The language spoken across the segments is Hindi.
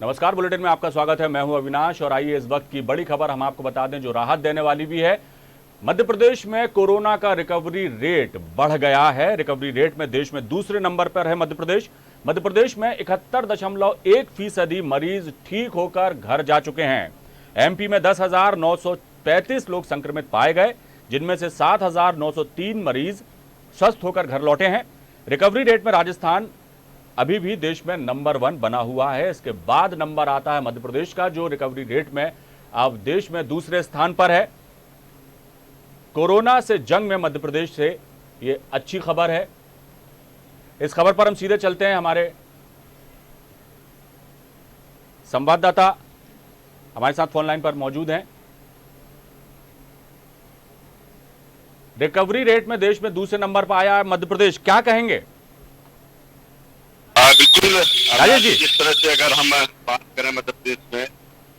नमस्कार, बुलेटिन में आपका स्वागत है। मैं हूं अविनाश और आइए इस वक्त की बड़ी खबर हम आपको बता दें जो राहत देने वाली भी है। मध्य प्रदेश में कोरोना का रिकवरी रेट बढ़ गया है। रिकवरी रेट में देश में दूसरे नंबर पर है मध्य प्रदेश। मध्य प्रदेश में 71.1% मरीज ठीक होकर घर जा चुके हैं। एमपी में 10,935 लोग संक्रमित पाए गए, जिनमें से 7,903 मरीज स्वस्थ होकर घर लौटे हैं। रिकवरी रेट में राजस्थान अभी भी देश में नंबर 1 बना हुआ है। इसके बाद नंबर आता है मध्य प्रदेश का, जो रिकवरी रेट में अब देश में दूसरे स्थान पर है। कोरोना से जंग में मध्य प्रदेश से ये अच्छी खबर है। इस खबर पर हम सीधे चलते हैं। हमारे संवाददाता हमारे साथ फोन लाइन पर मौजूद हैं। रिकवरी रेट में देश में दूसरे नंबर पर आया है मध्य प्रदेश, क्या कहेंगे? बिल्कुल राजेश जी, जिस तरह से अगर हम बात करें मध्य प्रदेश में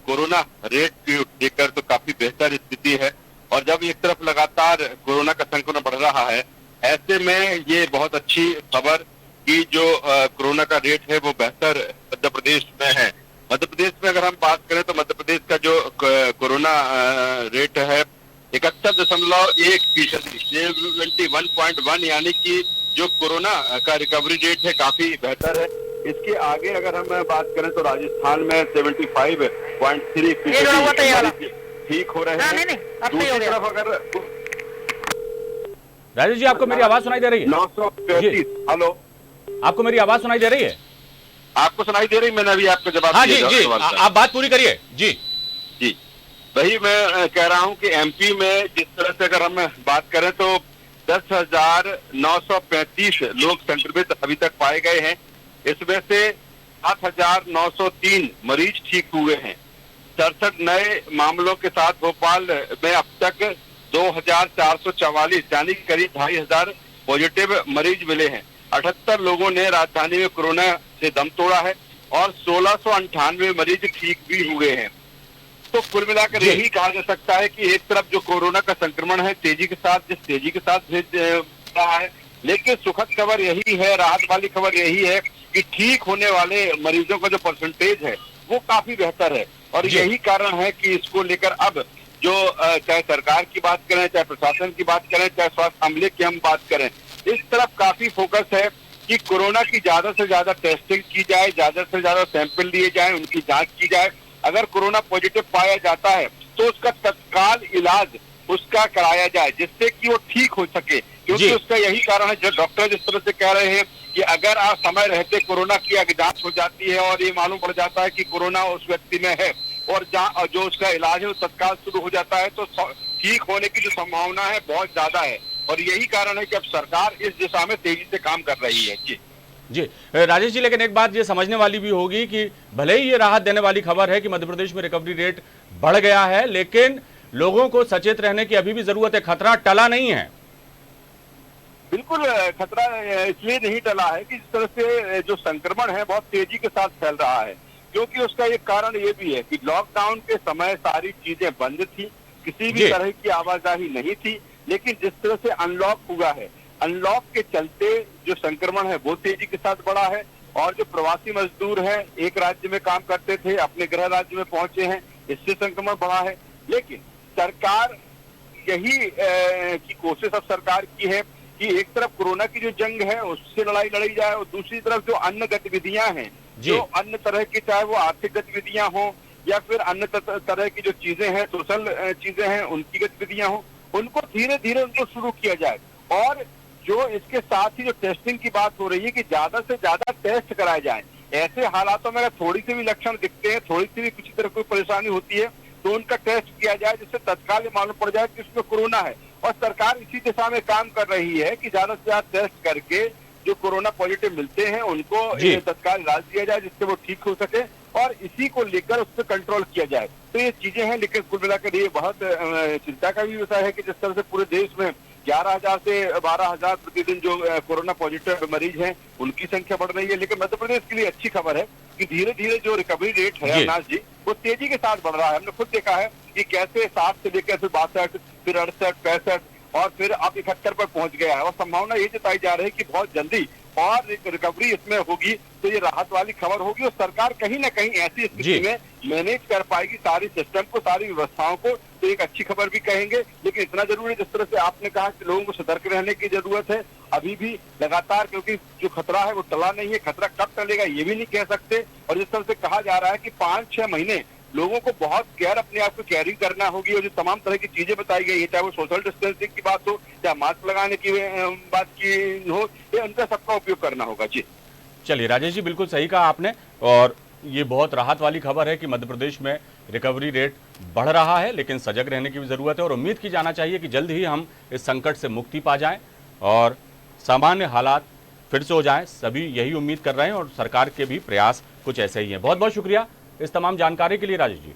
कोरोना रेट की लेकर तो काफी बेहतर स्थिति है। और जब एक तरफ लगातार कोरोना का संक्रमण बढ़ रहा है, ऐसे में ये बहुत अच्छी खबर कि जो कोरोना का रेट है वो बेहतर मध्य प्रदेश में है। मध्य प्रदेश में अगर हम बात करें तो मध्य प्रदेश का जो कोरोना रेट है 71.1%, 71.1, यानी कि जो कोरोना का रिकवरी रेट है काफी बेहतर है। इसके आगे अगर हम बात करें तो राजस्थान में 75.3% ठीक हो रहे हैं। दूसरी तरफ अगर राजेश जी, आपको मेरी आवाज सुनाई दे रही है? 935। हेलो, आपको मेरी आवाज सुनाई दे रही है? आपको सुनाई दे रही? मैंने अभी आपको जवाब हाँ दिया। जी, आप बात पूरी करिए। जी जी, वही मैं कह रहा हूं कि एमपी में जिस तरह से अगर हम बात करें तो 10,935 लोग संक्रमित अभी तक पाए गए हैं। इसमें से 7,903 मरीज ठीक हुए हैं। 67 नए मामलों के साथ भोपाल में अब तक 2,444 यानी करीब 2,500 पॉजिटिव मरीज मिले हैं। 78 लोगों ने राजधानी में कोरोना से दम तोड़ा है और 1,698 मरीज ठीक भी हुए हैं। तो कुल मिलाकर यही कहा जा सकता है कि एक तरफ जो कोरोना का संक्रमण है तेजी के साथ भेज रहा है, लेकिन सुखद खबर यही है, राहत वाली खबर यही है कि ठीक होने वाले मरीजों का जो परसेंटेज है वो काफी बेहतर है। और यही कारण है कि इसको लेकर अब जो चाहे सरकार की बात करें, चाहे प्रशासन की बात करें, चाहे स्वास्थ्य अमले की हम बात करें, इस तरफ काफी फोकस है कि कोरोना की ज्यादा से ज्यादा टेस्टिंग की जाए, ज्यादा से ज्यादा सैंपल लिए जाए, उनकी जांच की जाए। अगर कोरोना पॉजिटिव पाया जाता है तो उसका तत्काल इलाज उसका कराया जाए, जिससे कि वो ठीक हो सके। क्योंकि उसका यही कारण है, जो डॉक्टर जिस तरह से कह रहे हैं कि अगर आप समय रहते कोरोना की जांच हो जाती है और ये मालूम पड़ जाता है कि कोरोना उस व्यक्ति में है और जो उसका इलाज है वो तत्काल शुरू हो जाता है, तो ठीक होने की जो संभावना है बहुत ज्यादा है। और यही कारण है कि अब सरकार इस दिशा में तेजी से काम कर रही है। जी राजेश जी, लेकिन एक बात ये समझने वाली भी होगी कि भले ही ये राहत देने वाली खबर है कि मध्य प्रदेश में रिकवरी रेट बढ़ गया है, लेकिन लोगों को सचेत रहने की अभी भी जरूरत है। खतरा टला नहीं है। बिल्कुल खतरा इसलिए नहीं टला है कि जिस तरह से जो संक्रमण है बहुत तेजी के साथ फैल रहा है। क्योंकि उसका एक कारण ये भी है कि लॉकडाउन के समय सारी चीजें बंद थी, किसी भी तरह की आवाजाही नहीं थी। लेकिन जिस तरह से अनलॉक हुआ है, अनलॉक के चलते जो संक्रमण है वो तेजी के साथ बढ़ा है। और जो प्रवासी मजदूर हैं, एक राज्य में काम करते थे, अपने गृह राज्य में पहुंचे हैं, इससे संक्रमण बढ़ा है। लेकिन सरकार यही की कोशिश अब सरकार की है कि एक तरफ कोरोना की जो जंग है उससे लड़ाई लड़ी जाए और दूसरी तरफ जो अन्य गतिविधियां हैं, जो अन्य तरह की, चाहे वो आर्थिक गतिविधियां हो या फिर अन्य तरह की जो चीजें हैं, सोशल चीजें हैं, उनकी गतिविधियां हो, उनको धीरे धीरे उनको शुरू किया जाए। और जो इसके साथ ही जो टेस्टिंग की बात हो रही है कि ज्यादा से ज्यादा टेस्ट कराए जाएं। ऐसे हालातों में अगर थोड़ी सी भी लक्षण दिखते हैं, थोड़ी सी भी किसी तरह कोई परेशानी होती है, तो उनका टेस्ट किया जाए, जिससे तत्काल मालूम पड़ जाए कि उसमें कोरोना है। और सरकार इसी दिशा में काम कर रही है कि ज्यादा से ज्यादा टेस्ट करके जो कोरोना पॉजिटिव मिलते हैं उनको तत्काल इलाज दिया जाए, जिससे वो ठीक हो सके और इसी को लेकर उस पर कंट्रोल किया जाए। तो ये चीजें हैं, लेकिन कुल मिलाकर ये बहुत चिंता का भी विषय है कि जिस तरह से पूरे देश में 11,000 से 12,000 प्रतिदिन जो कोरोना पॉजिटिव मरीज हैं उनकी संख्या बढ़ रही है। लेकिन मध्य प्रदेश के लिए अच्छी खबर है कि धीरे धीरे जो रिकवरी रेट है अविनाश जी, वो तेजी के साथ बढ़ रहा है। हमने खुद देखा है कि कैसे 60 से लेकर फिर 62, फिर 68, 65 और फिर अब 71 पर पहुंच गया है। और संभावना ये जताई जा रही है कि बहुत जल्दी और रिकवरी इसमें होगी तो ये राहत वाली खबर होगी और सरकार कहीं ना कहीं ऐसी स्थिति में मैनेज कर पाएगी सारी सिस्टम को, सारी व्यवस्थाओं को, तो एक अच्छी खबर भी कहेंगे। लेकिन इतना जरूर है, जिस तरह से आपने कहा कि लोगों को सतर्क रहने की जरूरत है अभी भी लगातार, क्योंकि जो खतरा है वो टला नहीं है। खतरा कब टलेगा ये भी नहीं कह सकते। और जिस तरह से कहा जा रहा है कि 5-6 महीने लोगों को बहुत केयर अपने आप को कैरी करना होगी और जो तमाम तरह की चीजें बताई गई है, चाहे वो सोशल डिस्टेंसिंग की बात हो, चाहे मास्क लगाने की बात की हो, ये उनका सबका उपयोग करना होगा। जी चलिए राजेश जी, बिल्कुल सही कहा आपने और ये बहुत राहत वाली खबर है कि मध्य प्रदेश में रिकवरी रेट बढ़ रहा है, लेकिन सजग रहने की भी जरूरत है और उम्मीद की जाना चाहिए कि जल्द ही हम इस संकट से मुक्ति पा जाएं और सामान्य हालात फिर से हो जाएं। सभी यही उम्मीद कर रहे हैं और सरकार के भी प्रयास कुछ ऐसे ही हैं। बहुत बहुत शुक्रिया इस तमाम जानकारी के लिए राजेश जी।